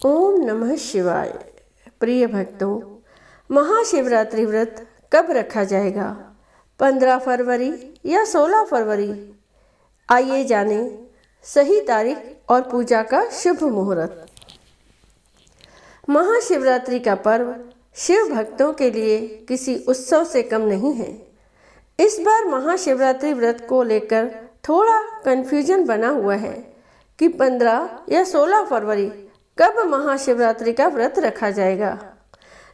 ओम नमः शिवाय। प्रिय भक्तों, महाशिवरात्रि व्रत कब रखा जाएगा? 15 फरवरी या 16 फरवरी? आइए जानें सही तारीख और पूजा का शुभ मुहूर्त। महाशिवरात्रि का पर्व शिव भक्तों के लिए किसी उत्सव से कम नहीं है। इस बार महाशिवरात्रि व्रत को लेकर थोड़ा कन्फ्यूजन बना हुआ है कि 15 या 16 फरवरी कब महाशिवरात्रि का व्रत रखा जाएगा।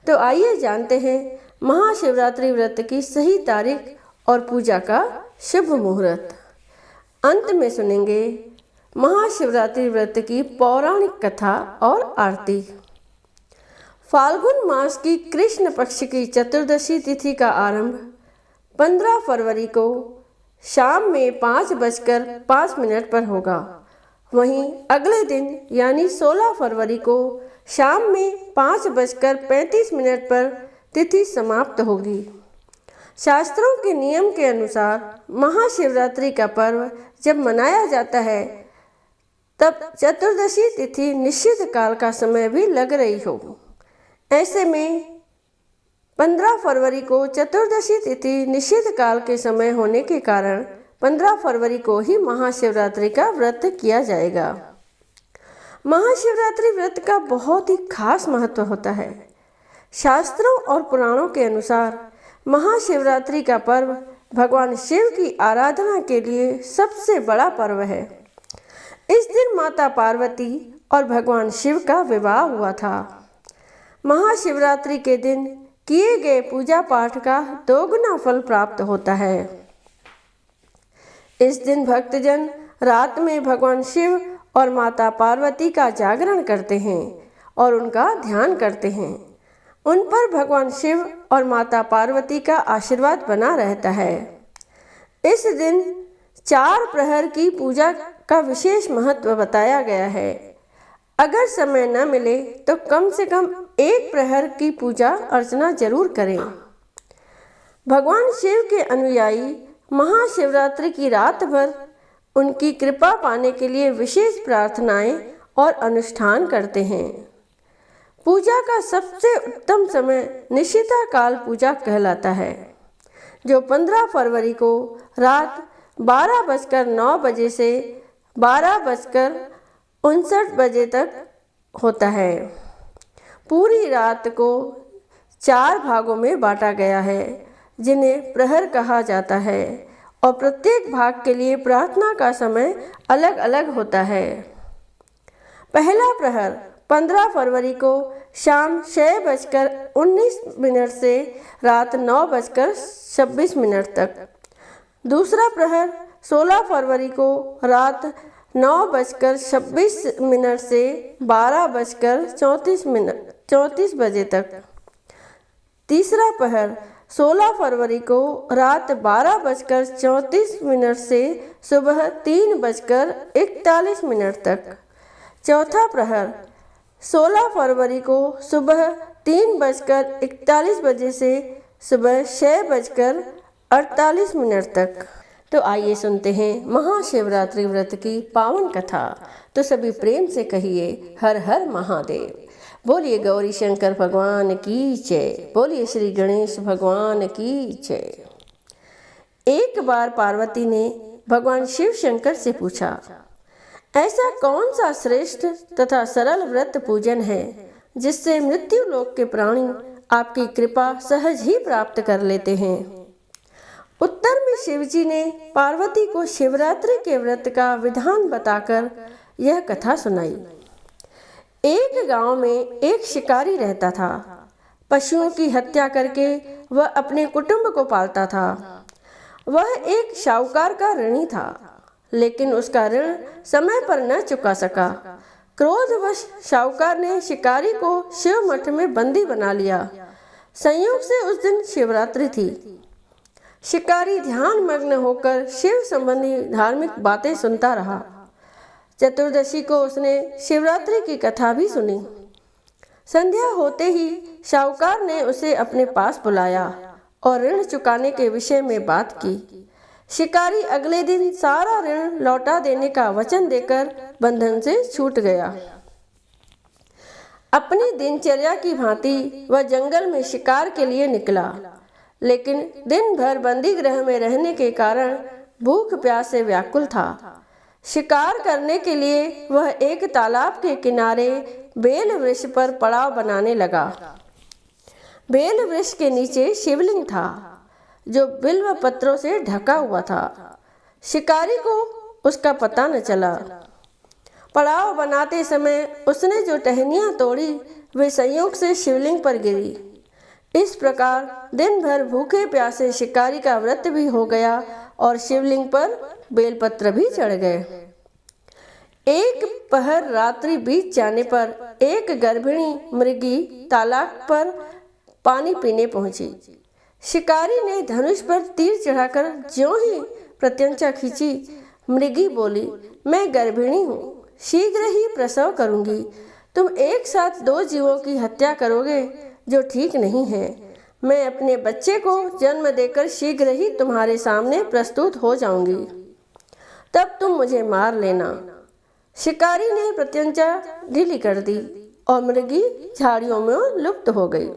तो आइए जानते हैं महाशिवरात्रि व्रत की सही तारीख और पूजा का शुभ मुहूर्त। अंत में सुनेंगे महाशिवरात्रि व्रत की पौराणिक कथा और आरती। फाल्गुन मास की कृष्ण पक्ष की चतुर्दशी तिथि का आरंभ 15 फरवरी को शाम में 5:05 पर होगा। वहीं अगले दिन यानी 16 फरवरी को शाम में 5:35 पर तिथि समाप्त होगी। शास्त्रों के नियम के अनुसार महाशिवरात्रि का पर्व जब मनाया जाता है तब चतुर्दशी तिथि निश्चित काल का समय भी लग रही हो। ऐसे में 15 फरवरी को चतुर्दशी तिथि निश्चित काल के समय होने के कारण 15 फरवरी को ही महाशिवरात्रि का व्रत किया जाएगा। महाशिवरात्रि व्रत का बहुत ही खास महत्व होता है। शास्त्रों और पुराणों के अनुसार महाशिवरात्रि का पर्व भगवान शिव की आराधना के लिए सबसे बड़ा पर्व है। इस दिन माता पार्वती और भगवान शिव का विवाह हुआ था। महाशिवरात्रि के दिन किए गए पूजा पाठ का दोगुना फल प्राप्त होता है। इस दिन भक्तजन रात में भगवान शिव और माता पार्वती का जागरण करते हैं और उनका ध्यान करते हैं। उन पर भगवान शिव और माता पार्वती का आशीर्वाद बना रहता है। इस दिन 4 प्रहर की पूजा का विशेष महत्व बताया गया है। अगर समय न मिले तो कम से कम 1 प्रहर की पूजा अर्चना जरूर करें। भगवान शिव के अनुयायी महाशिवरात्रि की रात भर उनकी कृपा पाने के लिए विशेष प्रार्थनाएं और अनुष्ठान करते हैं। पूजा का सबसे उत्तम समय निशिता काल पूजा कहलाता है, जो 15 फरवरी को रात 12:09 से 12:59 तक होता है। पूरी रात को 4 भागों में बांटा गया है, जिन्हें प्रहर कहा जाता है, और प्रत्येक भाग के लिए प्रार्थना का समय अलग अलग होता है। पहला प्रहर 15 फरवरी को शाम 6:19 से रात 9:26 तक। दूसरा प्रहर 16 फरवरी को रात 9:26 से 12:34 बजे तक। तीसरा प्रहर 16 फरवरी को रात 12:34 से सुबह 3:41 तक। चौथा प्रहर 16 फरवरी को सुबह 3:41 से सुबह 6:48 तक। तो आइए सुनते हैं महाशिवरात्रि व्रत की पावन कथा। तो सभी प्रेम से कहिए हर हर महादेव। बोलिए गौरी शंकर भगवान की जय। बोलिए श्री गणेश भगवान की जय। एक बार पार्वती ने भगवान शिव शंकर से पूछा, ऐसा कौन सा श्रेष्ठ तथा सरल व्रत पूजन है जिससे मृत्यु लोक के प्राणी आपकी कृपा सहज ही प्राप्त कर लेते हैं? उत्तर में शिवजी ने पार्वती को शिवरात्रि के व्रत का विधान बताकर यह कथा सुनाई। एक गांव में एक शिकारी रहता था। पशुओं की हत्या करके वह अपने कुटुंब को पालता था। वह एक शाहूकार का ऋणी था, लेकिन उसका ऋण समय पर न चुका सका। क्रोधवश शाहूकार ने शिकारी को शिव मठ में बंदी बना लिया। संयोग से उस दिन शिवरात्रि थी। शिकारी ध्यान मग्न होकर शिव संबंधी धार्मिक बातें सुनता रहा। चतुर्दशी को उसने शिवरात्रि की कथा भी सुनी। संध्या होते ही शाहूकार ने उसे अपने पास बुलाया और ऋण चुकाने के विषय में बात की। शिकारी अगले दिन सारा ऋण लौटा देने का वचन देकर बंधन से छूट गया। अपनी दिनचर्या की भांति वह जंगल में शिकार के लिए निकला, लेकिन दिन भर बंदी गृह में रहने के कारण भूख प्यास से व्याकुल था। शिकार करने के लिए वह एक तालाब के किनारे बेल वृक्ष पर पड़ाव बनाने लगा। बेल वृक्ष के नीचे शिवलिंग था जो बिल्व पत्रों से ढका हुआ था। शिकारी को उसका पता न चला। पड़ाव बनाते समय उसने जो टहनियाँ तोड़ी वे संयोग से शिवलिंग पर गिरी। इस प्रकार दिन भर भूखे प्यासे शिकारी का व्रत भी हो गया और शिवलिंग पर बेलपत्र भी चढ़ गए। एक पहर रात्रि बीत जाने पर एक गर्भिणी मृगी तालाब पर पानी पीने पहुंची। शिकारी ने धनुष पर तीर चढ़ाकर ज्यों ही प्रत्यंचा खींची, मृगी बोली, मैं गर्भिणी हूँ, शीघ्र ही प्रसव करूंगी। तुम एक साथ 2 जीवों की हत्या करोगे जो ठीक नहीं है। मैं अपने बच्चे को जन्म देकर शीघ्र ही तुम्हारे सामने प्रस्तुत हो जाऊंगी, तब तुम मुझे मार लेना। शिकारी ने प्रत्यंचा ढीली कर दी और मृगी झाड़ियों में लुप्त हो गई।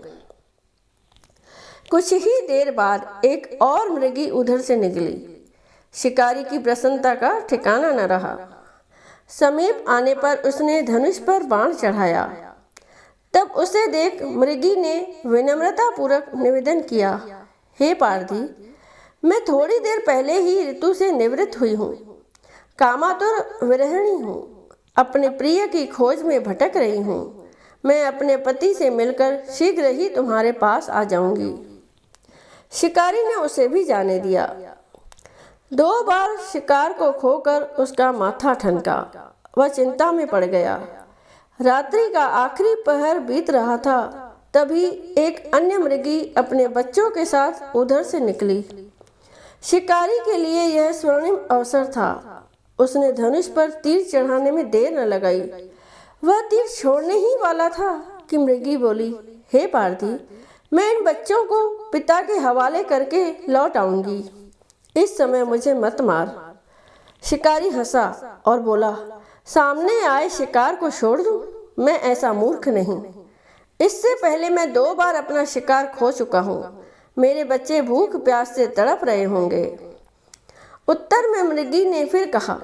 कुछ ही देर बाद एक और मृगी उधर से निकली। शिकारी की प्रसन्नता का ठिकाना न रहा। समीप आने पर उसने धनुष पर बाण चढ़ाया। तब उसे देख मृगी ने विनम्रता पूर्वक निवेदन किया, हे पारधी, मैं थोड़ी देर पहले ही ऋतु से निवृत्त हुई हूँ। कामातुर विरहिणी हूँ, अपने प्रिय की खोज में भटक रही हूँ। मैं अपने पति से मिलकर शीघ्र ही तुम्हारे पास आ जाऊंगी। शिकारी ने उसे भी जाने दिया। 2 बार शिकार को खोकर उसका माथा ठनका। वह चिंता में पड़ गया। रात्रि का आखिरी पहर बीत रहा था, तभी एक अन्य मृगी अपने बच्चों के साथ उधर से निकली। शिकारी के लिए यह स्वर्णिम अवसर था। उसने धनुष पर तीर चढ़ाने में देर न लगाई। वह तीर छोड़ने ही वाला था कि मृगी बोली, हे पारधी, मैं इन बच्चों को पिता के हवाले करके लौट आऊंगी। इस समय मुझे मत मार। शिकारी हंसा और बोला, सामने आए शिकार को छोड़ दूं? मैं ऐसा मूर्ख नहीं। इससे पहले मैं 2 बार अपना शिकार खो चुका हूँ। मेरे बच्चे भूख प्यास से तड़प रहे होंगे। उत्तर में मृगी ने फिर कहा,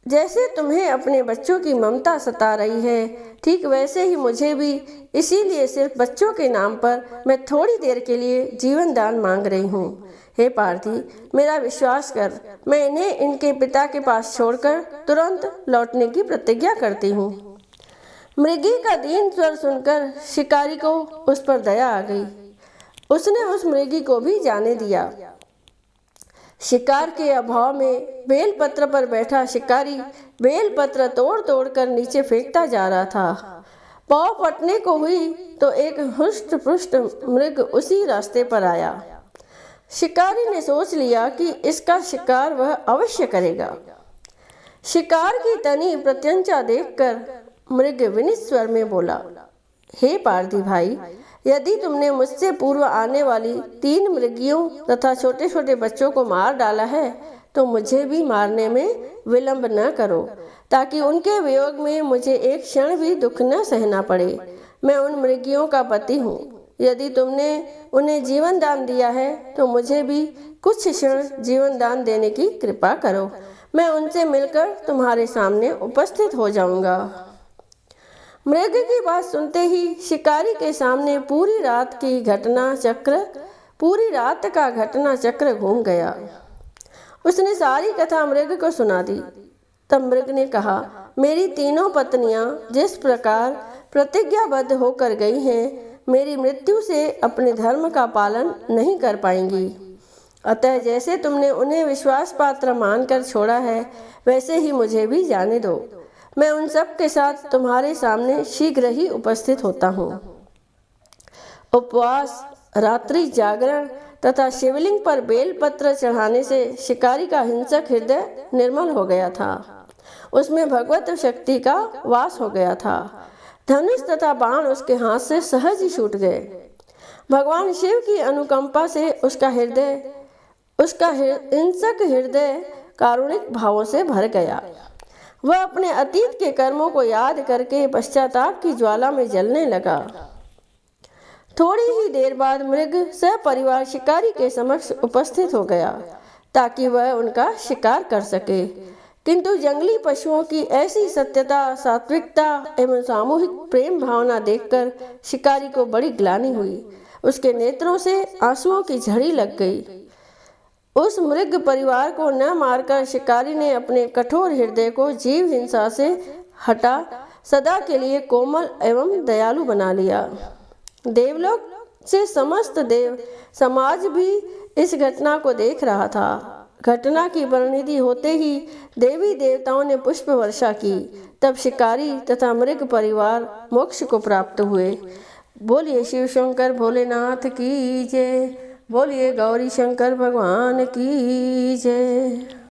जैसे तुम्हें अपने बच्चों की ममता सता रही है, ठीक वैसे ही मुझे भी। इसीलिए सिर्फ बच्चों के नाम पर मैं थोड़ी देर के लिए जीवन दान मांग रही हूँ। हे पारधी, मेरा विश्वास कर, मैं इन्हें इनके पिता के पास छोड़कर तुरंत लौटने की प्रतिज्ञा करती हूँ। मृगी का दीन स्वर सुनकर शिकारी को उस पर दया आ गई। उसने उस मृगी को भी जाने दिया। शिकार के अभाव में बेलपत्र पर बैठा शिकारी बेलपत्र तोड़ तोड़ कर नीचे फेंकता जा रहा था। पाँव फटने को हुई तो एक हुष्ट पुष्ट मृग उसी रास्ते पर आया। शिकारी ने सोच लिया कि इसका शिकार वह अवश्य करेगा। शिकार की तनी प्रत्यंचा देखकर मृग विनीत स्वर में बोला, हे पारधी भाई, यदि तुमने मुझसे पूर्व आने वाली 3 मृगियों तथा छोटे छोटे बच्चों को मार डाला है, तो मुझे भी मारने में विलंब न करो, ताकि उनके वियोग में मुझे एक क्षण भी दुख न सहना पड़े। मैं उन मृगियों का पति हूँ। यदि तुमने उन्हें जीवन दान दिया है, तो मुझे भी कुछ क्षण जीवन दान देने की कृपा करो। मैं उनसे मिलकर तुम्हारे सामने उपस्थित हो जाऊंगा। मृग की बात सुनते ही शिकारी के सामने पूरी रात का घटना चक्र घूम गया। उसने सारी कथा मृग को सुना दी। तब मृग ने कहा, मेरी 3 पत्नियां जिस प्रकार प्रतिज्ञाबद्ध होकर गई हैं, मेरी मृत्यु से अपने धर्म का पालन नहीं कर पाएंगी। अतः जैसे तुमने उन्हें विश्वास पात्र मानकर छोड़ा है, वैसे ही मुझे भी जाने दो। मैं उन सब के साथ तुम्हारे सामने शीघ्र ही उपस्थित होता हूँ। उपवास, रात्रि जागरण तथा शिवलिंग पर बेलपत्र चढ़ाने से शिकारी का हिंसक हृदय निर्मल हो गया था। उसमें भगवत शक्ति का वास हो गया था। धनुष तथा बाण उसके हाथ से सहज ही छूट गए। भगवान शिव की अनुकंपा से उसका हिंसक हृदय कारुणिक भावों से भर गया। वह अपने अतीत के कर्मों को याद करके पश्चाताप की ज्वाला में जलने लगा। थोड़ी ही देर बाद मृग सपरिवार शिकारी के समक्ष उपस्थित हो गया ताकि वह उनका शिकार कर सके, किंतु जंगली पशुओं की ऐसी सत्यता, सात्विकता एवं सामूहिक प्रेम भावना देखकर शिकारी को बड़ी ग्लानि हुई। उसके नेत्रों से आंसुओं की झड़ी लग गई। उस मृग परिवार को न मारकर शिकारी ने अपने कठोर हृदय को जीव हिंसा से हटा सदा के लिए कोमल एवं दयालु बना लिया। देवलोक से समस्त देव समाज भी इस घटना को देख रहा था। घटना की परिणति होते ही देवी देवताओं ने पुष्प वर्षा की। तब शिकारी तथा मृग परिवार मोक्ष को प्राप्त हुए। बोलिए शिव शंकर भोलेनाथ की जय। बोलिए गौरी शंकर भगवान की जय।